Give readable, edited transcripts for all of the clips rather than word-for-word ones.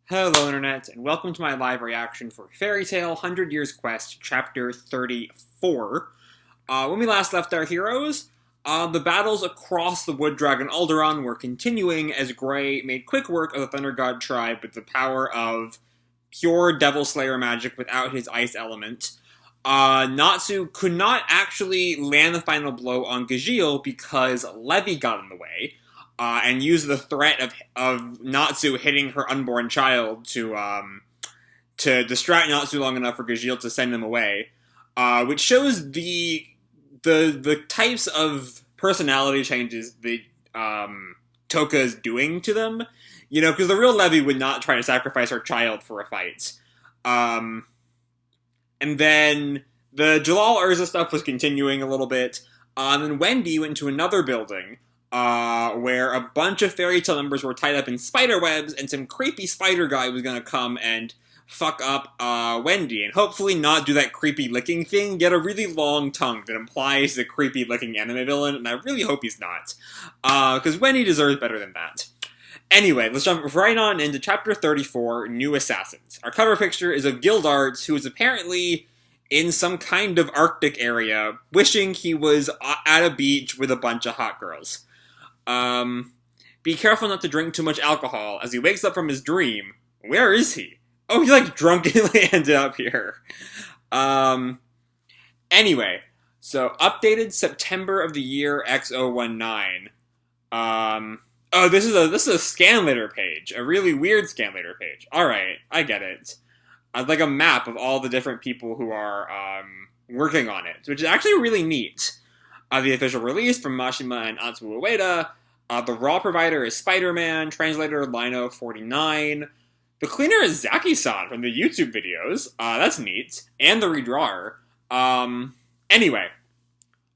Hello, Internet, and welcome to my live reaction for Fairy Tail 100 Years Quest, Chapter 34. When we last left our heroes, the battles across the Wood Dragon Aldoron were continuing as Gray made quick work of the Thunder God tribe with the power of pure Devil Slayer magic without his ice element. Natsu could not actually land the final blow on Gajeel because Levi got in the way. And used the threat of Natsu hitting her unborn child to distract Natsu long enough for Gajeel to send him away, which shows the types of personality changes that Toka is doing to them. You know, because the real Levi would not try to sacrifice her child for a fight. And then the Jalal Urza stuff was continuing a little bit. And then Wendy went to another building. Where a bunch of fairy tale members were tied up in spider webs, and some creepy spider guy was gonna come and fuck up Wendy, and hopefully not do that creepy licking thing, get a really long tongue that implies the creepy licking anime villain, and I really hope he's not, because Wendy deserves better than that. Anyway, let's jump right on into Chapter 34, New Assassins. Our cover picture is of Gildarts, who is apparently in some kind of Arctic area, wishing he was at a beach with a bunch of hot girls. Be careful not to drink too much alcohol. As he wakes up from his dream, where is he? Oh, he like drunkenly ended up here. Anyway, so updated September of the year X019. Oh, this is a scan later page, a really weird scan later page. All right, I get it. Like a map of all the different people who are working on it, which is actually really neat. The official release from Mashima and Atsumu Ueda. The raw provider is Spider-Man, translator Lino49. The cleaner is Zaki-san from the YouTube videos. That's neat. And the redrawer. Anyway,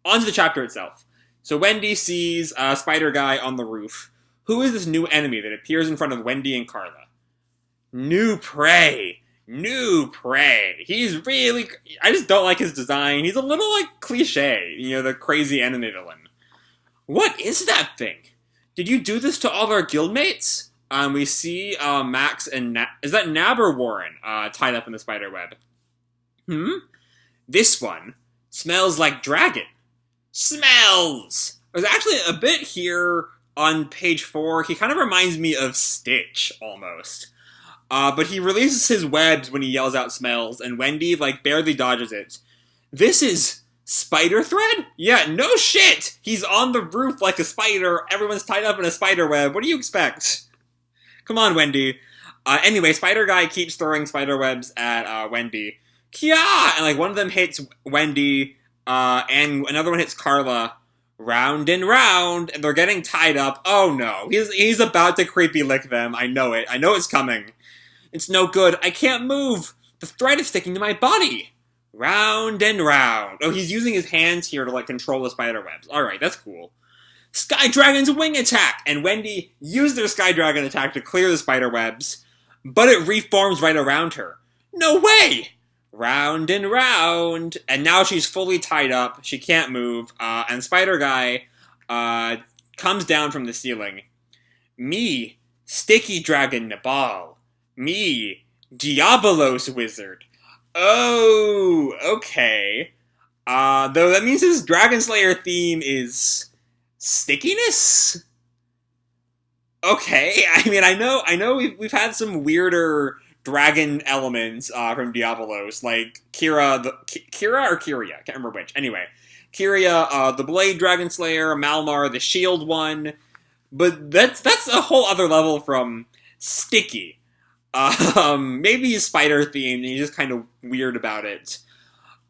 on to the chapter itself. So Wendy sees Spider Guy on the roof. Who is this new enemy that appears in front of Wendy and Carla? New prey. New prey. He's really... I just don't like his design. He's a little, like, cliche. You know, the crazy enemy villain. What is that thing? Did you do this to all of our guildmates? We see Max and... is that Nab or Warren tied up in the spider web? This one smells like dragon. Smells! There's actually a bit here on page 4. He kind of reminds me of Stitch, almost. But he releases his webs when he yells out smells, and Wendy, like, barely dodges it. This is spider thread? Yeah, no shit! He's on the roof like a spider, everyone's tied up in a spider web, what do you expect? Come on, Wendy. Anyway, Spider Guy keeps throwing spider webs at, Wendy. Kia! And, like, one of them hits Wendy, and another one hits Carla. Round and round, and they're getting tied up. Oh no, he's about to creepy lick them, I know it. I know it's coming. It's no good. I can't move. The thread is sticking to my body. Round and round. Oh, he's using his hands here to, like, control the spider webs. Alright, that's cool. Sky Dragon's wing attack! And Wendy used their Sky Dragon attack to clear the spider webs, but it reforms right around her. No way! Round and round. And now she's fully tied up. She can't move. And Spider Guy comes down from the ceiling. Me, Sticky Dragon Nebal. Me, Diabolos Wizard. Oh, okay. Though that means his Dragon Slayer theme is stickiness? Okay, I mean, I know we've had some weirder dragon elements from Diabolos, like Kira or Kyria, can't remember which. Anyway, Kyria, the Blade Dragon Slayer, Malmar, the Shield one, but that's a whole other level from Sticky. Maybe he's spider themed and he's just kind of weird about it.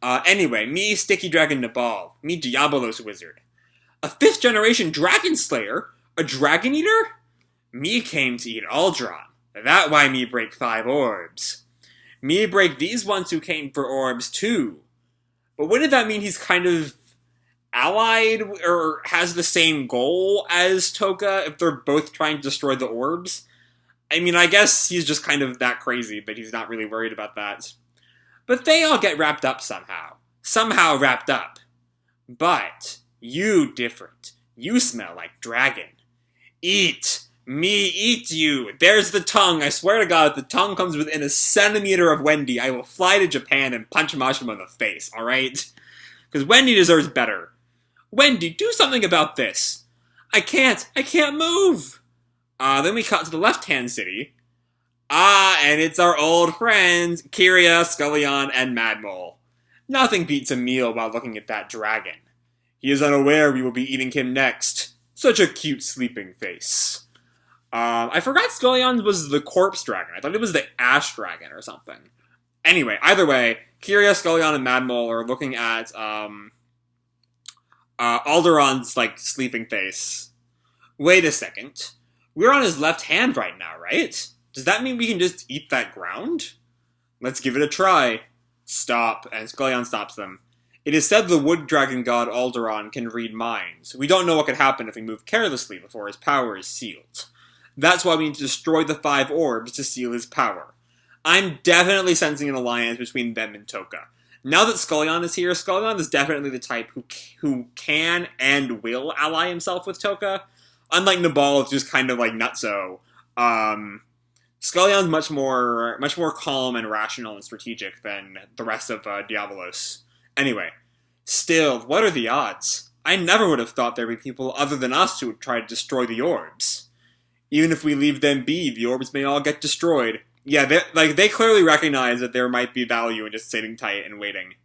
Anyway, me, Sticky Dragon Nebal. Me, Diabolos Wizard. A 5th generation Dragon Slayer? A Dragon Eater? Me came to eat Aldoron. That why me break 5 orbs. Me break these ones who came for orbs too. But wouldn't that mean he's kind of allied or has the same goal as Toka if they're both trying to destroy the orbs? I mean, I guess he's just kind of that crazy, but he's not really worried about that. But they all get wrapped up somehow. Somehow wrapped up. But you different. You smell like dragon. Eat Me eat you. There's the tongue. I swear to God, if the tongue comes within a centimeter of Wendy, I will fly to Japan and punch Mashima in the face, alright? Because Wendy deserves better. Wendy, do something about this. I can't move. Then we cut to the left-hand city. And it's our old friends, Kiria, Skullion, and Mad Mole. Nothing beats a meal while looking at that dragon. He is unaware we will be eating him next. Such a cute sleeping face. I forgot Skullion was the corpse dragon. I thought it was the ash dragon or something. Anyway, either way, Kiria, Skullion, and Mad Mole are looking at, Aldoron's, sleeping face. Wait a second. We're on his left hand right now, right? Does that mean we can just eat that ground? Let's give it a try. Stop, and Skullion stops them. It is said the wood dragon god Aldoron can read minds. We don't know what could happen if we move carelessly before his power is sealed. That's why we need to destroy the 5 orbs to seal his power. I'm definitely sensing an alliance between them and Toka. Now that Skullion is here, Skullion is definitely the type who can and will ally himself with Toka. Unlike Nebal, it's just kind of nutso. Skullion's much more calm and rational and strategic than the rest of Diabolos. Anyway, still, what are the odds? I never would have thought there'd be people other than us who would try to destroy the orbs. Even if we leave them be, the orbs may all get destroyed. Yeah, they clearly recognize that there might be value in just sitting tight and waiting.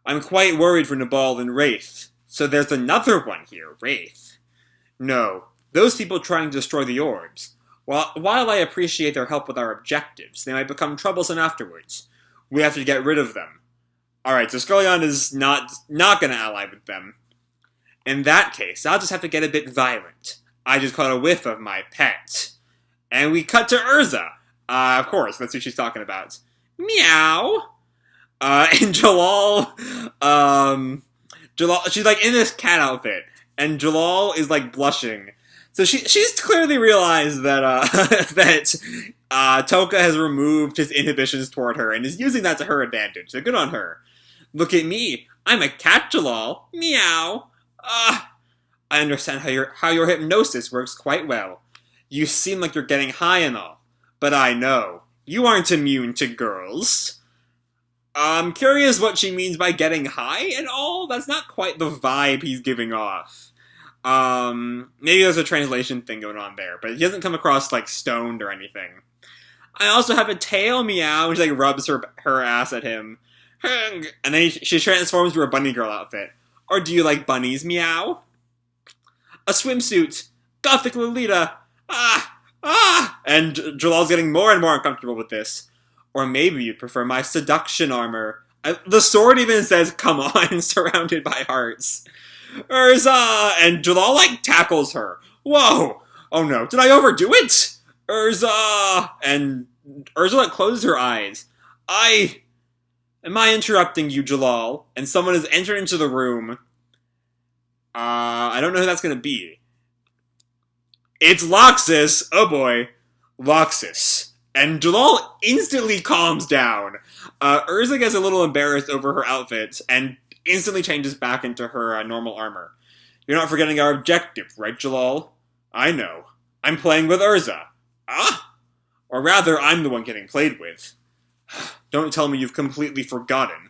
I'm quite worried for Nebal and Wraith. So there's another one here, Wraith. No, those people trying to destroy the orbs. While I appreciate their help with our objectives, they might become troublesome afterwards. We have to get rid of them. Alright, so Skullion is not gonna ally with them. In that case, I'll just have to get a bit violent. I just caught a whiff of my pet. And we cut to Urza. Of course, that's who she's talking about. Meow! And Jalal, she's in this cat outfit, and Jalal is blushing. So she's clearly realized that, Toka has removed his inhibitions toward her, and is using that to her advantage, so good on her. Look at me, I'm a cat, Jalal. Meow! I understand how your hypnosis works quite well. You seem like you're getting high and all. But I know, you aren't immune to girls. I'm curious what she means by getting high and all. That's not quite the vibe he's giving off. Maybe there's a translation thing going on there, but he doesn't come across, stoned or anything. I also have a tail, meow, and she, rubs her ass at him. And then she transforms to a bunny girl outfit. Or do you like bunnies, meow? A swimsuit. Gothic Lolita. And Jalal's getting more and more uncomfortable with this. Or maybe you'd prefer my seduction armor. The sword even says, come on, surrounded by hearts. Urza! And Jalal, tackles her. Whoa! Oh no, did I overdo it? Urza! And Urza, closes her eyes. Am I interrupting you, Jalal? And someone has entered into the room. I don't know who that's gonna be. It's Loxus! Oh boy. Loxus. And Jalal instantly calms down. Urza gets a little embarrassed over her outfit, and instantly changes back into her normal armor. You're not forgetting our objective, right, Jalal? I know. I'm playing with Urza. Or rather, I'm the one getting played with. Don't tell me you've completely forgotten.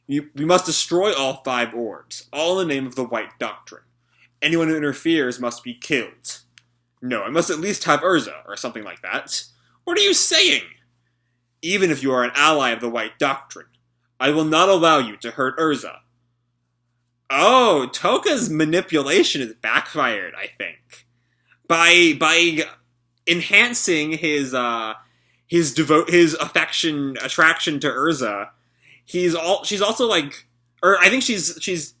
We must destroy all 5 orbs, all in the name of the White Doctrine. Anyone who interferes must be killed. No, I must at least have Urza, or something like that. What are you saying? Even if you are an ally of the White Doctrine, I will not allow you to hurt Urza. Oh, Toka's manipulation is backfired, I think. By enhancing his attraction to Urza, she's also I think she's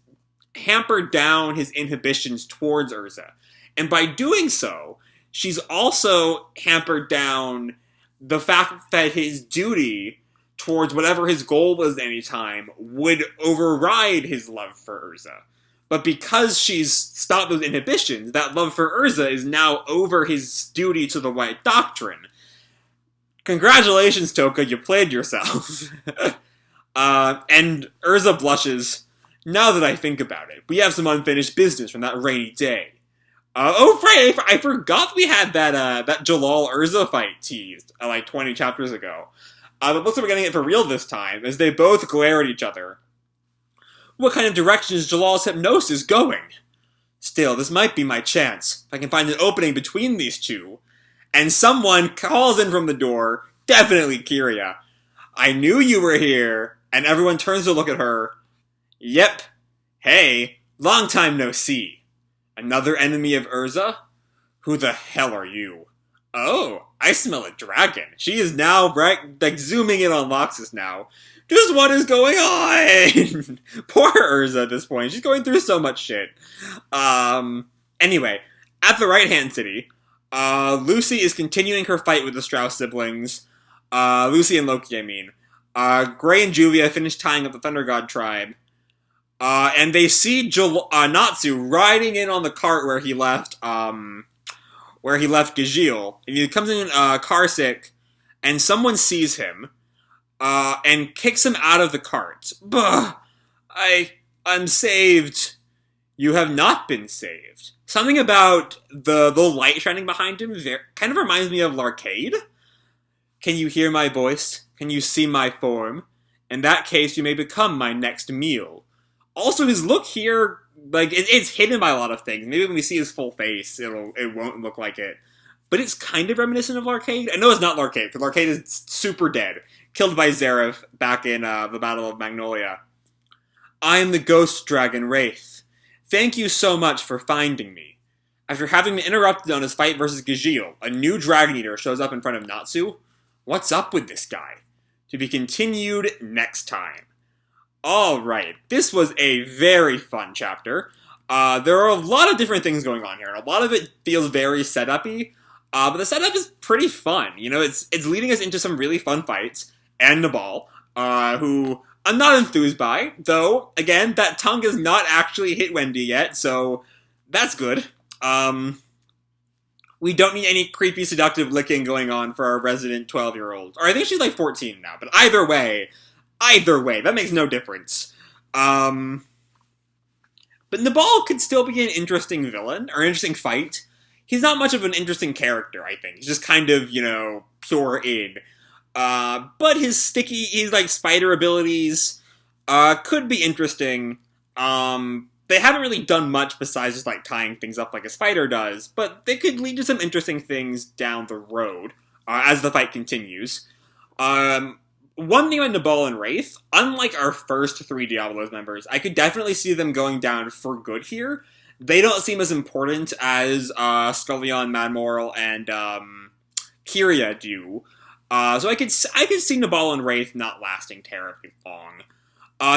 hampered down his inhibitions towards Urza. And by doing so, she's also hampered down the fact that his duty towards whatever his goal was at any time would override his love for Urza. But because she's stopped those inhibitions, that love for Urza is now over his duty to the White Doctrine. Congratulations, Toka, you played yourself. And Urza blushes. Now that I think about it, we have some unfinished business from that rainy day. Oh, right, I forgot we had that Jalal Urza fight teased, like 20 chapters ago. But looks like we're getting it for real this time, as they both glare at each other. What kind of direction is Jalal's hypnosis going? Still, this might be my chance, if I can find an opening between these two. And someone calls in from the door, definitely Kyria. I knew you were here, and everyone turns to look at her. Yep. Hey, long time no see. Another enemy of Urza? Who the hell are you? Oh, I smell a dragon. She is now, like, zooming in on Loxus now. Just what is going on? Poor Urza at this point. She's going through so much shit. Anyway, at the right-hand city, Lucy is continuing her fight with the Strauss siblings. Lucy and Loki, I mean. Gray and Juvia finish tying up the Thunder God tribe. And they see Natsu riding in on the cart where he left Gajil. And he comes in car sick, and someone sees him, and kicks him out of the cart. Bah! I'm saved. You have not been saved. Something about the light shining behind him kind of reminds me of Larcade. Can you hear my voice? Can you see my form? In that case, you may become my next meal. Also, his look here, like, it's hidden by a lot of things. Maybe when we see his full face, it won't look like it. But it's kind of reminiscent of Larcade. I know it's not Larcade, because Larcade is super dead. Killed by Zareth back in the Battle of Magnolia. I am the Ghost Dragon Wraith. Thank you so much for finding me. After having been interrupted on his fight versus Gajil, a new Dragon Eater shows up in front of Natsu. What's up with this guy? To be continued next time. Alright, this was a very fun chapter. There are a lot of different things going on here, and a lot of it feels very set-up-y, but the setup is pretty fun. You know, it's leading us into some really fun fights, and Nebal, who I'm not enthused by, though, again, that tongue has not actually hit Wendy yet, so that's good. We don't need any creepy, seductive licking going on for our resident 12-year-old. Or I think she's like 14 now, but either way, that makes no difference. But Nebal could still be an interesting villain, or an interesting fight. He's not much of an interesting character, I think. He's just kind of, you know, pure id. But his like, spider abilities, could be interesting. They haven't really done much besides just, like, tying things up like a spider does, but they could lead to some interesting things down the road, as the fight continues. One thing about Nebal and Wraith, unlike our first 3 Diabolos members, I could definitely see them going down for good here. They don't seem as important as Scullion, Madmoral, and Kyria do. So I could see Nebal and Wraith not lasting terribly long.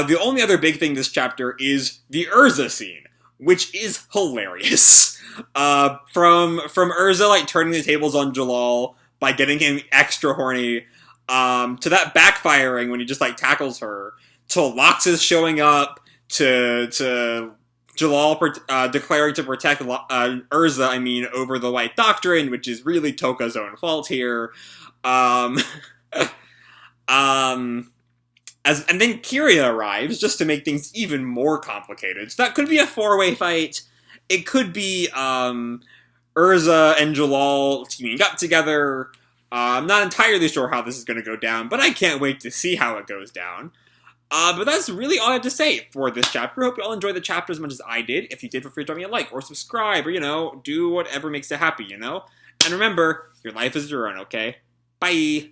The only other big thing this chapter is the Urza scene, which is hilarious. From Urza, like, turning the tables on Jalal by getting him extra horny, to that backfiring when he just, like, tackles her, to Loxus showing up, to Jalal declaring to protect Urza, over the White Doctrine, which is really Toka's own fault here. And then Kyria arrives, just to make things even more complicated. So that could be a 4-way fight. It could be, Urza and Jalal teaming up together. I'm not entirely sure how this is going to go down, but I can't wait to see how it goes down. But that's really all I have to say for this chapter. Hope you all enjoyed the chapter as much as I did. If you did, feel free to drop me a like, or subscribe, or, you know, do whatever makes you happy, you know? And remember, your life is your own, okay? Bye!